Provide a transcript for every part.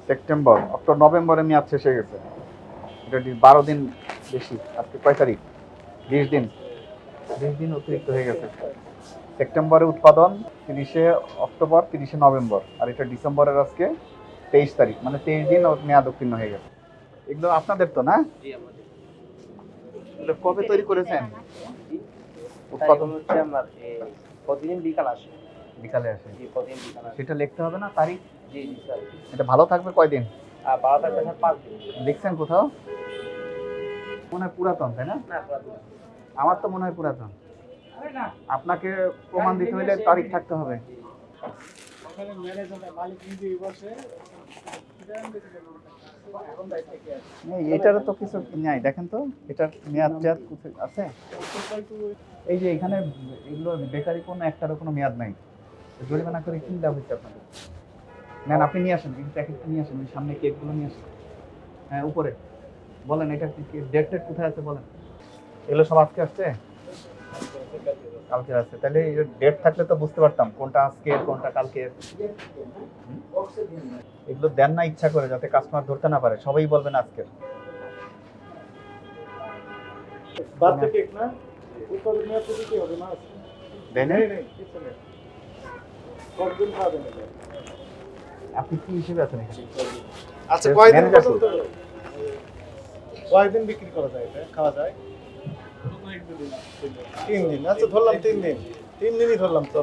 September, October, নভেম্বরে মেয়াদ শেষ হয়ে গেছে। এটা 12 দিন বেশি। আজকে কয় তারিখ? 20 দিন। 20 দিন অতিরিক্ত হয়ে গেছে। সেপ্টেম্বরে উৎপাদন, 30শে অক্টোবর, 30শে নভেম্বর, আর এটা ডিসেম্বরের আজকে 23 তারিখ, মানে 23 দিন মেয়াদ উত্তীর্ণ হয়ে গেছে। এগুলো আপনাদের তো না? এগুলো কবে তৈরি করেছেন? উৎপাদন হচ্ছে আমার প্রতিদিন বিকাল আসে। বিকালে আসে। জি, প্রতিদিন বিকাল আসে। সেটা লিখতে হবে না তারিখ? জি জি স্যার। এটা ভালো থাকবে কয়দিন? 12 থেকে 5 দিন। লিখছেন কোথাও? মনে হয় পুরাতন, তাই না? না পুরাতন। আমার তো মনে হয় পুরাতন। আপনাকে প্রমাণ দিতে হলে তারিখ থাকতে হবে। এটারও তো কিছু নাই, দেখেন তো এটার মেয়াদ টেয়াদ আছে? এই যে এখানে এগুলো বেকারি কোনো একটারও কোনো মেয়াদ নাই, জরিমানা করে কি লাভ হচ্ছে আপনাদের? নেন, আপনি নিয়ে আসেন, এই প্যাকেটটা নিয়ে আসেন, ওই সামনে কেকগুলো নিয়ে আসেন। হ্যাঁ, উপরে বলেন এটা কি ডেট টেট কোথায় আছে বলেন। এগুলো সব আজকে আসছে, কালকে আসছে, তাহলে ডেট থাকলে তো বুঝতে পারতাম কোনটা আজকে কোনটা কালকে। এগুলো দেন না ইচ্ছা করে, যাতে কাস্টমার ধরতে না পারে, সবাই বলবেন আজকের। বার্থডে কেক না, উৎপাদন মেয়াদ তো দিতে হবে না। দেন নেই নেই, কিছু নেই। কতদিন খাবেন এটা? আপনি কি হিসেবে আছেন এখানে? আচ্ছা, কয়দিন Manager পর্যন্ত কয়দিন বিক্রি করা যায় এটা, খাওয়া যায়? 3 দিন। আচ্ছা, ধরলাম 3 দিন। 3 দিনই ধরলাম তো।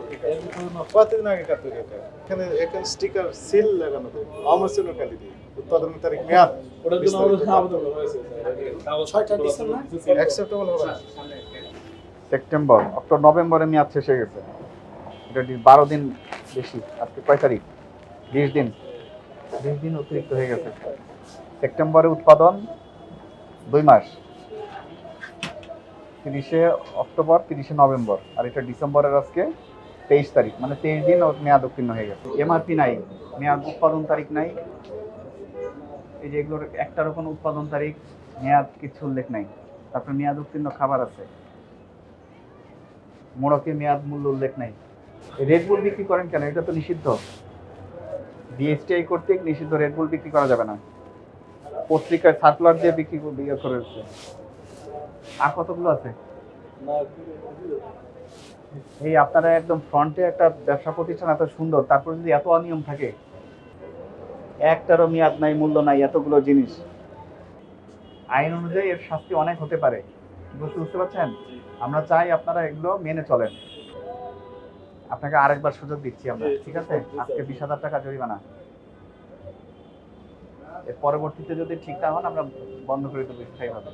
কতদিন আগে কার তৈরি এটা? এখানে একটা স্টিকার সিল লাগানো থাকে, অমরসিনো কালি দিয়ে উৎপাদনের তারিখ মেয়াদ। ওটার জন্য আমাদের আবেদন করা হয়েছে স্যার। 6টা ডিসেম্বর অ্যাকসেপ্টেবল হবে না। সেপ্টেম্বর, অক্টোবর, নভেম্বরে মেয়াদ শেষ হয়ে গেছে। এটা 12 দিন বেশি। আজকে কয় তারিখ? 20 দিন। 20 দিন অতিরিক্ত হয়ে গেছে। সেপ্টেম্বরে উৎপাদন 2 মাস, 30শে অক্টোবর, 30শে নভেম্বর, আর এটা ডিসেম্বরের আজকে 23 তারিখ, মানে 23 দিন মেয়াদ উত্তীর্ণ হয়ে গেছে। এমআরপি নাই, মেয়াদ উৎপাদন তারিখ নাই। এই যে এগুলোর একটারও কোনো উৎপাদন তারিখ, মেয়াদ কিছু উল্লেখ নাই। তারপরে মেয়াদ উত্তীর্ণ খাবার আছে, মোড়কে মেয়াদ মূল্য উল্লেখ নাই। রেডবুল বিক্রি করেন কেন? এটা তো নিষিদ্ধ, বিএসটিআই কর্তৃক নিষিদ্ধ। রেডবুল বিক্রি করা যাবে না, পত্রিকায় সার্কুলার দিয়ে বিক্রি করেছে। আর কতগুলো আছে? এই আপনারা একদম ফ্রন্টে একটা ব্যবসা প্রতিষ্ঠান এত সুন্দর, তারপর যদি এত অনিয়ম থাকে, একটারও মেয়াদ নাই, মূল্য নাই, এতগুলো জিনিস। আইন অনুযায়ী এর শাস্তি অনেক হতে পারে, বুঝতে পারছেন? আমরা চাই আপনারা এগুলো মেনে চলেন। আপনাকে আরেকবার সুযোগ দিচ্ছি আমরা, ঠিক আছে? আজকে 20,000 টাকা জরিমানা। এর পরবর্তীতে যদি ঠিক না হন, আমরা বন্ধ করে দেবো স্থায়ীভাবে।